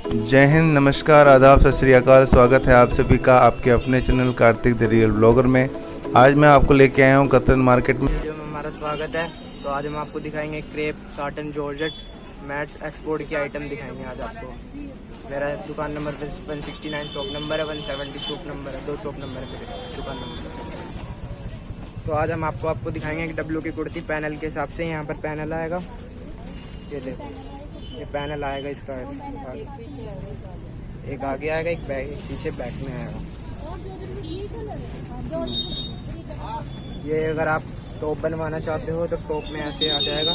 जय हिंद, नमस्कार, आदाब, सत श्री अकाल। स्वागत है आप सभी का आपके अपने channel Kartik the real blogger में। आज मैं आपको लेके आया हूँ कतरन मार्केट में। वीडियो में हमारा स्वागत है। तो आज हम आपको दिखाएंगे crepe, satin, georgette, mats, export की आइटम दिखाएंगे आज आपको। मेरा दुकान नंबर 169 शॉप नंबर है, 170 शॉप नंबर है, 2 शॉप नंबर है मेरे दुकान नंबर। तो आज हम आपको दिखाएंगे कि डब्ल्यू की कुर्ती पैनल के हिसाब से। यहाँ पर पैनल आएगा, ये देखो, ये पैनल आएगा इसका ऐसे, एक आगे आएगा, एक बैक, एक पीछे बैक में आएगा। ये अगर आप टॉप बनवाना चाहते हो तो टॉप में ऐसे आ जाएगा।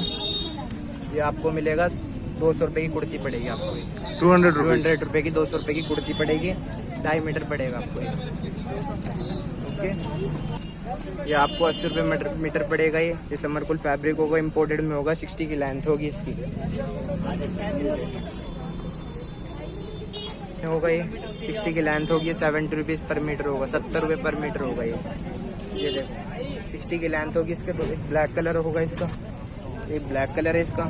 ये आपको मिलेगा 200 रुपये की कुर्ती पड़ेगी आपको। 200 रुपये की 200 रुपये की कुर्ती पड़ेगी। 2.5 मीटर पड़ेगा आपको ये। ओके, ये आपको 80 रुपये मीटर पड़ेगा। ये समरकुल फैब्रिक होगा, इम्पोर्टेड में होगा, 60 की लेंथ होगी इसकी होगा। ये 60 की लेंथ होगी, 70 रुपीज़ पर मीटर होगा, 70 रुपये पर मीटर होगा ये देखो 60 की लेंथ होगी इसके। तो एक ब्लैक कलर होगा इसका, एक ब्लैक कलर है इसका,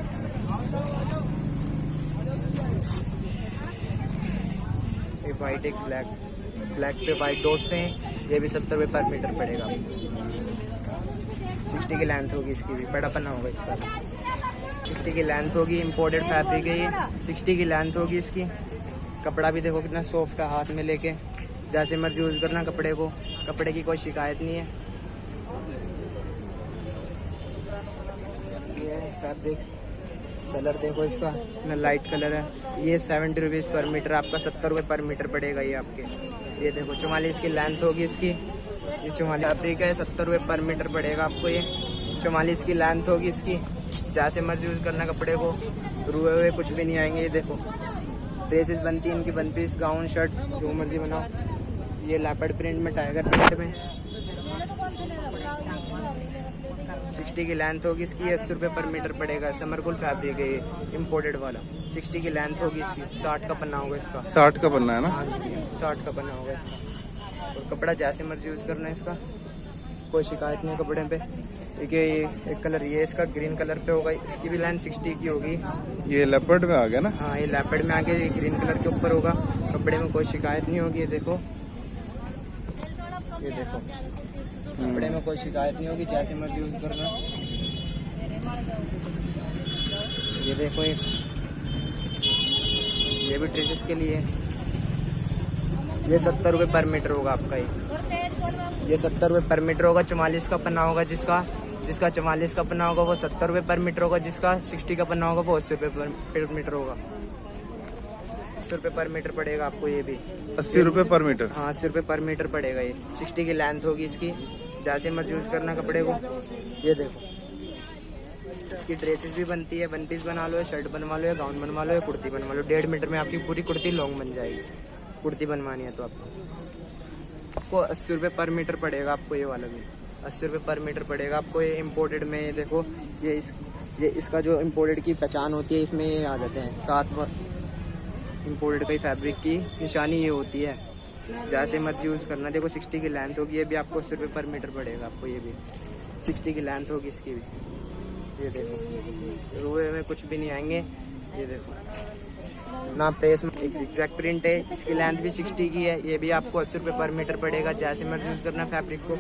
एक वाइट, एक ब्लैक, ब्लैक पे वाइट डॉट्स हैं। ये भी 70 रुपये पर मीटर पड़ेगा। 60 की लेंथ होगी इसकी भी, बड़ा पन्ना होगा इसका। 60 की लेंथ होगी, इम्पोर्टेड फैब्रिक है ये। 60 की लेंथ होगी इसकी। कपड़ा भी देखो कितना सॉफ्ट है, हाथ में लेके जैसे मर्जी यूज़ करना कपड़े को, कपड़े की कोई शिकायत नहीं है। ये फैब्रिक कलर देखो इसका, इतना लाइट कलर है। ये 70 रुपीज़ पर मीटर, आपका 70 रुपये पर मीटर पड़ेगा ये आपके। ये देखो 44 की लेंथ होगी इसकी। ये 44 फैब्रिक है, 70 रुपये पर मीटर पड़ेगा आपको ये। 44 की लेंथ होगी इसकी, जैसे मर्जी यूज़ करना कपड़े को, रुए हुए कुछ भी नहीं आएंगे। ये देखो ड्रेसेस बनती है इनकी, 1 पीस, गाउन, शर्ट, जो मर्जी बनाओ। ये लेपर्ड प्रिंट में, टाइगर प्रिंट में 60 की लेंथ होगी इसकी। 80 रुपये पर मीटर पड़ेगा। समरकुल फैब्रिक है ये, इम्पोर्टेड वाला। 60 की लेंथ होगी इसकी। 60 का पन्ना होगा इसका। 60 का बनना है ना? हाँ जी, 60 का पन्ना होगा इसका। और कपड़ा जैसे मर्जी यूज़ करना है इसका, कोई शिकायत नहीं है कपड़े पे। देखिए ये एक कलर, ये इसका ग्रीन कलर पे होगा, इसकी भी लेंथ 60 की होगी। ये लेपर्ड में आ गया ना? हाँ, ये लेपर्ड में आके ग्रीन कलर के ऊपर होगा। कपड़े में कोई शिकायत नहीं होगी। ये देखो, ये देखो, कपड़े में कोई शिकायत नहीं होगी, जैसे मर्जी यूज़ करना। ये देखो, ये भी ड्रेसेस के लिए। ये 70 रुपये पर मीटर होगा आपका। ये 70 रुपये पर मीटर होगा। 44 का पन्ना होगा जिसका 44 का पन्ना होगा वो 70 रुपये पर मीटर होगा। जिसका 60 का पन्ना होगा वो 80 रुपये पर मीटर होगा। 80 रुपये पर मीटर पड़ेगा आपको ये भी। 80 रुपये पर मीटर? हाँ, 80 रुपये पर मीटर पड़ेगा ये। 60 की लेंथ होगी इसकी, जैसे मर्जी यूज़ करना कपड़े को। ये देखो, इसकी ड्रेसेस भी बनती है, 1 पीस बना लो, या शर्ट बनवा लो, या गाउन बनवा लो, या कुर्ती बनवा लो। 1.5 मीटर में आपकी पूरी कुर्ती लॉन्ग बन जाएगी। कुर्ती बनवानी है तो आपको 80 रुपये पर मीटर पड़ेगा आपको। ये वाला भी 80 रुपये पर मीटर पड़ेगा आपको। ये इम्पोर्टेड में, ये देखो, ये इसका जो इम्पोर्टेड की पहचान होती है, इसमें ये आ जाते हैं 7 इम्पोर्टेड का फैब्रिक की निशानी ये होती है। जैसे मर्जी यूज़ करना। देखो 60 की लेंथ होगी, ये भी आपको 80 रुपये पर मीटर पड़ेगा आपको। ये भी 60 की लेंथ होगी इसकी भी। ये देखो, रुए में कुछ भी नहीं आएंगे। ये देखो ना, प्रेस में एक जिगजैग प्रिंट है, इसकी लेंथ भी 60 की है। ये भी आपको 80 रुपये पर मीटर पड़ेगा। जैसे मर्जी यूज़ करना फैब्रिक को।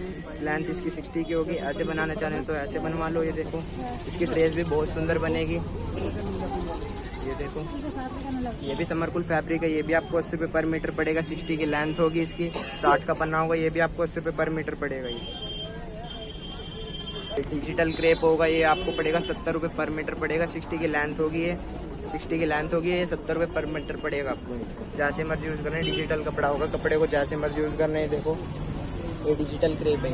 लेंथ इसकी 60 की होगी। ऐसे बनाना चाहें तो ऐसे बनवा लो। ये देखो, इसकी ड्रेस भी बहुत सुंदर बनेगी। ये देखो, ये भी समरकुल फैब्रिक है। ये भी आपको 80 रुपये पर मीटर पड़ेगा। 60 की लेंथ होगी इसकी। 60 का पन्ना होगा। ये भी आपको 80 रुपये पर मीटर पड़ेगा। ये डिजिटल क्रेप होगा, ये आपको पड़ेगा 70 रुपये पर मीटर पड़ेगा। 60 की लेंथ होगी ये, 60 की लेंथ होगी। ये 70 रुपये पर मीटर पड़ेगा आपको। जैसे मर्जी यूज़ करना है। डिजिटल कपड़ा होगा, कपड़े को जैसे मर्जी यूज़ करना है। देखो, ये डिजिटल क्रेप है।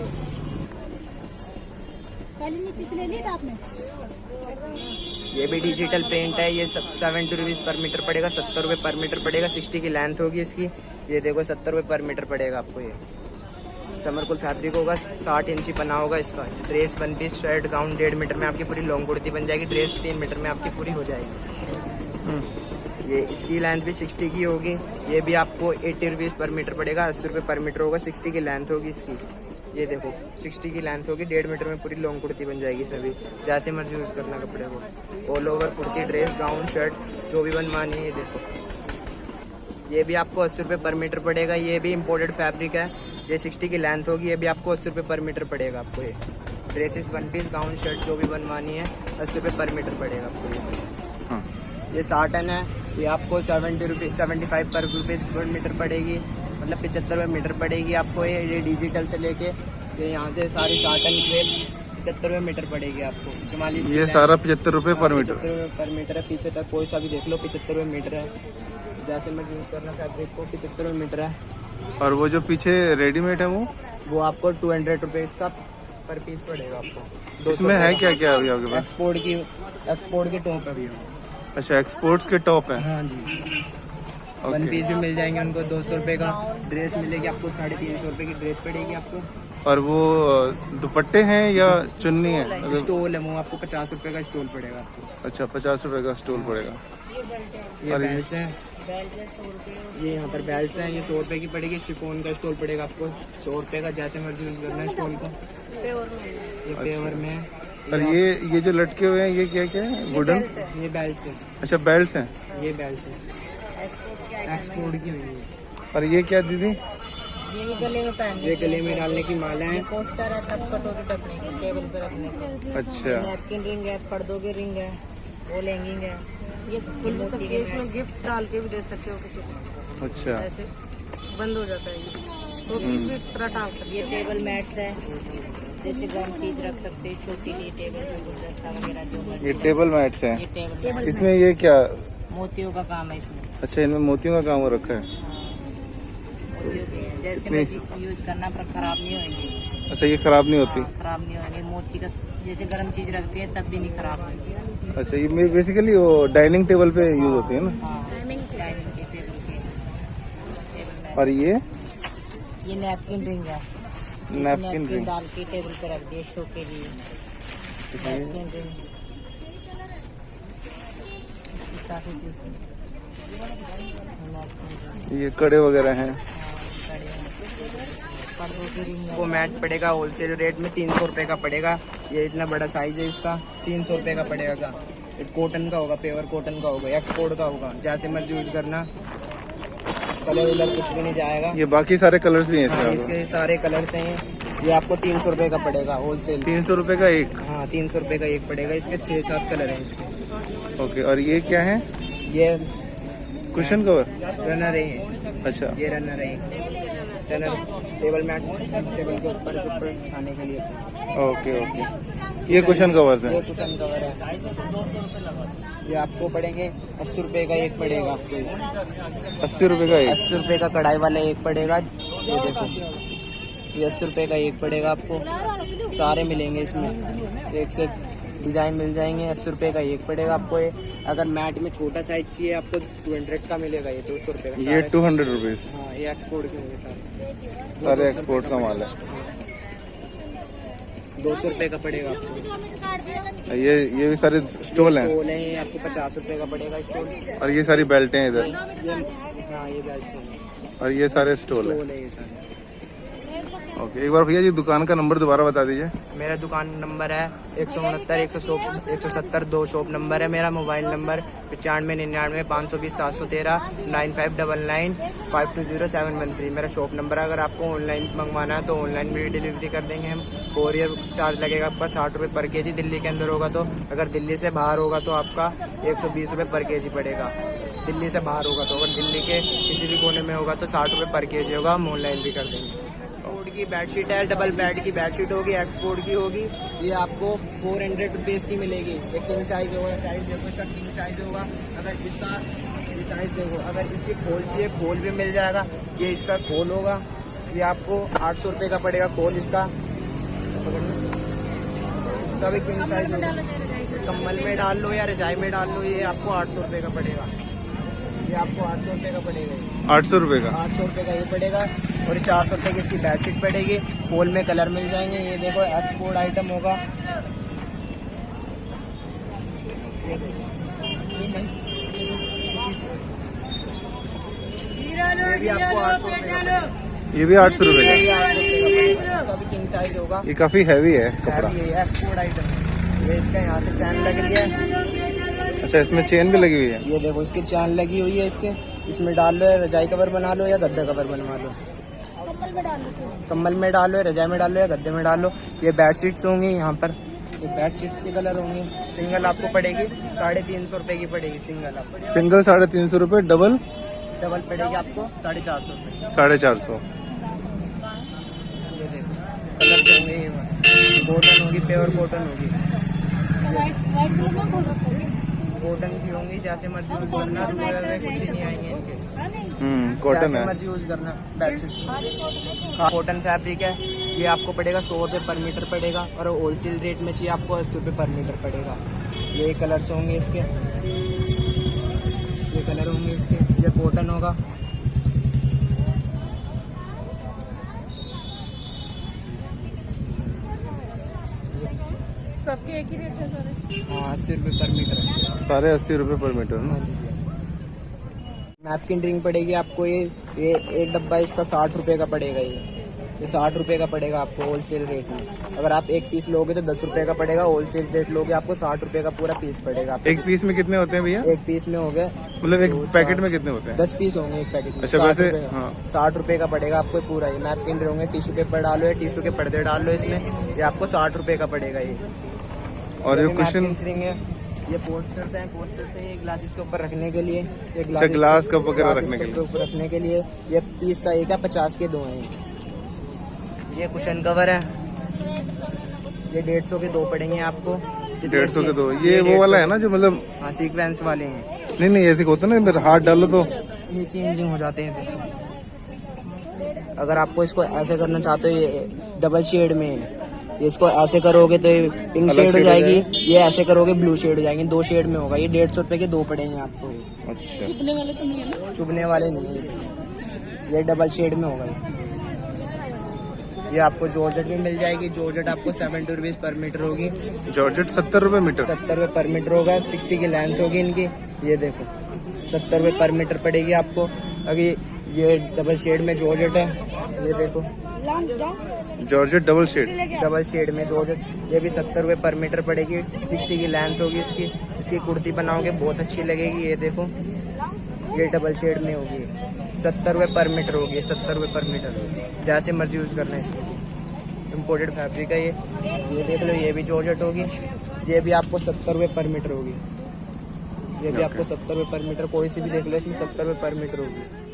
ये भी डिजिटल प्रिंट है। ये 70 रुपीज़ पर मीटर पड़ेगा। 70 रुपये पर मीटर पड़ेगा। 60 की लेंथ होगी इसकी। ये देखो 70 रुपये पर मीटर पड़ेगा आपको। ये समरकुल फैब्रिक होगा। 60 इंची पन्ना होगा इसका। Dress, 1 piece, shirt, gown 1.5 metre में आपकी पूरी लॉन्ग कुर्ती बन जाएगी। ड्रेस 3 मीटर में आपकी पूरी हो जाएगी। ये इसकी लेंथ भी 60 की होगी। ये भी आपको 80 रुपीज़ पर मीटर पड़ेगा। 80 रुपये पर मीटर होगा। 60 की लेंथ होगी इसकी। ये देखो 60 की लेंथ होगी, 1.5 मीटर में पूरी लॉन्ग कुर्ती बन जाएगी। इसमें भी जैसे मर्जी यूज़ करना कपड़े को, all over kurti, dress, gown, shirt जो भी बनवानी है। ये देखो ये भी आपको 80 रुपये पर मीटर पड़ेगा। ये भी इम्पोर्टेड फैब्रिक है। ये 60 की लेंथ होगी। ये भी आपको 80 रुपये पर मीटर पड़ेगा आपको। ये dresses, one piece, gown, shirt जो भी बनवानी है 80 रुपये पर मीटर पड़ेगा आपको। ये साटन है। ये आपको 75 पर मीटर पड़ेगी, मतलब 75 रुपये मीटर पड़ेगी आपको। ये डिजिटल से लेके ये यहाँ से सारी साटन क्रेप 75 रुपये मीटर पड़ेगी आपको। 44 ये सारा 75 रुपये पर मीटर। 75 रुपये पर मीटर है। पीछे तक कोई सा भी देख लो 75 रुपये मीटर है। जैसे मैं यूज़ करना फैब्रिक को 75 रुपये मीटर है। और वो जो पीछे रेडीमेड है वो आपको 200 रुपीज़ का पर पीस पड़ेगा आपको। इसमें है क्या क्या अभी आपके पास? एक्सपोर्ट की टॉप है भैया। अच्छा, एक्सपोर्ट्स के टॉप है। हाँ जी। वन पीस भी मिल जाएंगे उनको 200 रुपये का। ड्रेस मिलेगी आपको 350 रुपये की ड्रेस पड़ेगी आपको। और वो दुपट्टे हैं या चुन्नी है? स्टोल है वो आपको 50 रुपये का स्टोल पड़ेगा आपको। अच्छा, 50 रुपये का स्टोल पड़ेगा। ये बेल्ट हैं। ये यहाँ पर बेल्ट हैं। ये 100 रुपये की पड़ेगी। शिफॉन का स्टोल पड़ेगा आपको 100 रुपये का। जैसे मर्जी यूज़ करना है स्टोल को। ये पेवर में है। और ये जो लटके हुए हैं ये क्या क्या है? वुडन? ये बेल्ट है। अच्छा, बेल्ट हैं। ये बेल्ट है एक्सपोर्ट की हुई है। और ये क्या दीदी? ये गले में पहनने ये गले में डालने की माला है। पोस्टर है, सब कटोरी रखने की, टेबल पे रखने की। अच्छा, नैपकिन रिंग है, पर्दों की रिंग है, वॉल हैंगिंग है। ये खुल भी सकती है, इसमें गिफ्ट डाल के भी दे सकते हो किसी को। अच्छा। ऐसे बंद हो जाता है ये, तो पीस भी तरह टांग सकते। ये टेबल मैट्स है, जैसे गर्म चीज रख सकते हैं, छोटी सी टेबल पे गुलदस्ता वगैरह जो मर्जी। ये टेबल मैट्स हैं। ये टेबल इसमें ये क्या? मोतियों का काम है इसमें। अच्छा, इनमें मोतियों का काम हो रखा है। मोतियों के जैसे मर्जी यूज करना, पर खराब नहीं होंगे। अच्छा, ये खराब नहीं होती? खराब नहीं होंगे। मोती का जैसे गर्म चीज रखते हैं तब भी नहीं खराब होगी। अच्छा, ये बेसिकली वो डाइनिंग टेबल पे यूज होती है ना? हाँ, डाइनिंग के टेबल के। और ये नैपकिन रिंग है। नैपकिन रिंग डाल के टेबल पे रख दिए शो के लिए। नैपकिन रिंग इसकी काफी पीस है। नैपकिन रिंग, ये कड़े वगैरह हैं। कड़े हैं। पर्दों की रिंग है। वो मैट पड़ेगा होलसेल रेट में 300 रुपये का पड़ेगा। ये इतना बड़ा साइज है इसका, 300 रुपये का पड़ेगा। कॉटन का होगा, प्योर कॉटन का होगा, एक्सपोर्ट का होगा। जैसे मर्जी यूज करना, कलर वलर कुछ भी नहीं जाएगा। ये बाकी सारे कलर्स भी हैं हाँ, इसमें? इसके सारे कलर्स हैं। ये आपको 300 रुपये का पड़ेगा होलसेल। 300 रुपये का एक? हाँ, 300 रुपये का एक पड़ेगा। इसके 6-7 कलर हैं इसके। ओके। और ये क्या है? ये कुशन कवर? रनर है ये। अच्छा, ये रनर है। रनर टेबल मैट्स टेबल के ऊपर छाने के लिए। Okay okay. ये कुशन कवर्स ये हैं? कुशन कवर है। ये आपको पड़ेंगे 80 रुपये का एक पड़ेगा आपको। 80 रुपये का एक? 80 रुपये का कढ़ाई वाला एक पड़ेगा। ये देखो, ये 80 रुपये का एक पड़ेगा आपको। सारे मिलेंगे इसमें, एक से डिजाइन मिल जाएंगे। 80 रुपये का एक पड़ेगा आपको। ये अगर मैट में छोटा साइज चाहिए आपको 200 का मिलेगा। ये 200 रुपये का। ये 200 रुपीज? हाँ, ये एक्सपोर्ट के होंगे सारे एक्सपोर्ट का माल है। 200 रुपये का पड़ेगा आपको। ये भी सारे स्टॉल हैं? स्टोल है, ये आपको 50 रुपये का पड़ेगा स्टोल। और ये सारी बेल्टें हैं इधर? ये बेल्ट हैं। और ये सारे स्टॉल है? स्टोल है ये सारे। ओके। एक बार भैया जी दुकान का नंबर दोबारा बता दीजिए। मेरा दुकान नंबर है 169 170 2 शॉप नंबर है मेरा। मोबाइल नंबर 9599 520 713 9599 520 713 मेरा शॉप नंबर है। अगर आपको ऑनलाइन मंगवाना है तो ऑनलाइन भी डिलीवरी कर देंगे हम। कोरियर चार्ज लगेगा आपका 60 रुपये पर केजी दिल्ली के अंदर होगा तो। अगर दिल्ली से बाहर होगा तो आपका 120 रुपये पर केजी पड़ेगा। दिल्ली से बाहर होगा तो। अगर दिल्ली के किसी भी कोने में होगा तो 60 रुपये पर केजी होगा। हम ऑनलाइन भी कर देंगे। एक्सपोर्ट की बेडशीट है, डबल बेड की बेडशीट होगी, एक्सपोर्ट की होगी। ये आपको 400 रुपीज़ की मिलेगी। एक किंग साइज होगा, साइज देखो इसका किंग साइज होगा। अगर इसका साइज देखो, अगर इसकी खोल चाहिए खोल भी मिल जाएगा। ये इसका खोल होगा, ये आपको 800 रुपये का पड़ेगा खोल इसका। इसका भी किंग साइज होगा। कम्बल में डाल लो या रजाई में डाल लो, ये आपको 800 रुपये का पड़ेगा। ये आपको 800 रुपये का पड़ेगा। 800 रुपये का? 800 रुपये का ये पड़ेगा। और ये 400 रुपये की इसकी बेडशीट पड़ेगी। खोल में कलर मिल जाएंगे। ये देखो एक्सपोर्ट आइटम होगा। ये भी आपको 800 रुपये का पड़ेगा। ये भी 800 रुपये का? इसका भी किंग साइज होगा। ये काफी हैवी है कपड़ा। एक्सपोर्ट आइटम है। ये इसका यहाँ से चैन लग रही है। अच्छा, इसमें चेन भी लगी हुई है? ये देखो इसकी चैन लगी हुई है इसके। इसमें डाल लो, या रजाई कवर बना लो या गद्दा कवर बनवा लो। कम्बल में डालो, या रजाई में डालो या गद्दे में डालो। ये बेडशीट्स होंगी यहाँ पर, ये बेडशीट्स के कलर होंगे। सिंगल आपको पड़ेगी 350 रुपये की पड़ेगी सिंगल आपको। सिंगल 350 रुपये, डबल डबल पड़ेगी आपको 450 रुपये। 450। ये देखो कलर के होंगे, ये कॉटन होगी, प्योर कॉटन होगी, कॉटन की होंगी। जैसे मर्जी यूज करना, रूलर में कुछ ही नहीं आएंगे इनके। कॉटन जैसे है। मर्जी यूज करना बेडशीट। कॉटन फैब्रिक है, ये आपको पड़ेगा 100 रुपये पर मीटर पड़ेगा, और होलसेल रेट में चाहिए आपको 80 रुपये पर मीटर पड़ेगा। ये कलर्स होंगे इसके, ये कलर होंगे इसके। ये कॉटन होगा, सबके एक ही रेट है सारे। हाँ 80 रुपये पर मीटर है। सारे 80 रुपये पर मीटर ना। हाँ जी। नैपकिन रिंग पड़ेगी आपको, ये एक डब्बा इसका 60 रुपये का पड़ेगा। ये 60 रुपये का पड़ेगा आपको होलसेल रेट में। अगर आप एक पीस लोगे तो 10 रुपये का पड़ेगा, होलसेल रेट लोगे आपको 60 रुपये का पूरा पीस पड़ेगा आपको। एक पीस में कितने होते हैं भैया? एक पीस में हो गया, मतलब एक पैकेट में कितने होते हैं? 10 पीस होंगे एक पैकेट में। अच्छा, 60 वैसे रुपये का। हाँ। 60 रुपये का पड़ेगा आपको पूरा। ये नैपकिन होंगे, टिश्यू पेपर डालो या टिश्यू के पर्दे डाल लो इसमें, ये आपको 60 रुपये का पड़ेगा। ये और ये भी कुशन, napkins रिंग है। ये पोस्टर्स हैं, पोस्टर्स हैं ये ग्लासेस के ऊपर रखने के लिए। ये अच्छा, ग्लास कप वगैरह ग्लासेस रखने के लिए। ऊपर रखने के लिए। ये 30 का एक है, 50 के 2 हैं। ये कुशन कवर है, ये 150 के 2 पड़ेंगे आपको। 150 के 2। ये वो वाला है ना जो मतलब, हाँ सीक्वेंस वाले हैं। नहीं ऐसे होता है ना, इधर हाथ डालो तो ये चेंजिंग हो जाते हैं। देखो अगर आपको इसको ऐसे करना चाहते हो, ये डबल शेड में है। ये इसको ऐसे करोगे तो ये पिंक शेड हो जाएगी, ये ऐसे करोगे ब्लू शेड हो जाएंगे। 2 शेड में होगा। ये 150 रुपये के 2 पड़ेंगे आपको। अच्छा, चुभने वाले तो नहीं है ना? चुभने वाले नहीं है, ये डबल शेड में होगा। ये आपको जॉर्जेट में मिल जाएगी। जॉर्जेट आपको 70 रुपीज़ पर मीटर होगी। जॉर्जेट 70 रुपये मीटर। 70 रुपये पर मीटर होगा। 60 की लेंथ होगी इनकी। ये देखो 70 रुपये पर मीटर पड़ेगी आपको। अभी ये डबल शेड में जॉर्जेट है, ये देखो जॉर्जेट डबल शेड में जॉर्जेट। ये भी 70 रुपये पर मीटर पड़ेगी। 60 की लेंथ होगी इसकी। इसकी कुर्ती बनाओगे बहुत अच्छी लगेगी। ये देखो ये डबल शेड में होगी, 70 रुपये पर मीटर होगी। 70 रुपये पर मीटर, जैसे मर्जी यूज़ करना है इसको। इम्पोर्टेड फैब्रिक है ये देख लो। ये भी जॉर्जेट होगी, ये भी आपको 70 रुपये पर मीटर होगी। ये भी आपको 70 रुपये पर मीटर, कोई सी भी देख लो इसमें 70 रुपये पर मीटर होगी।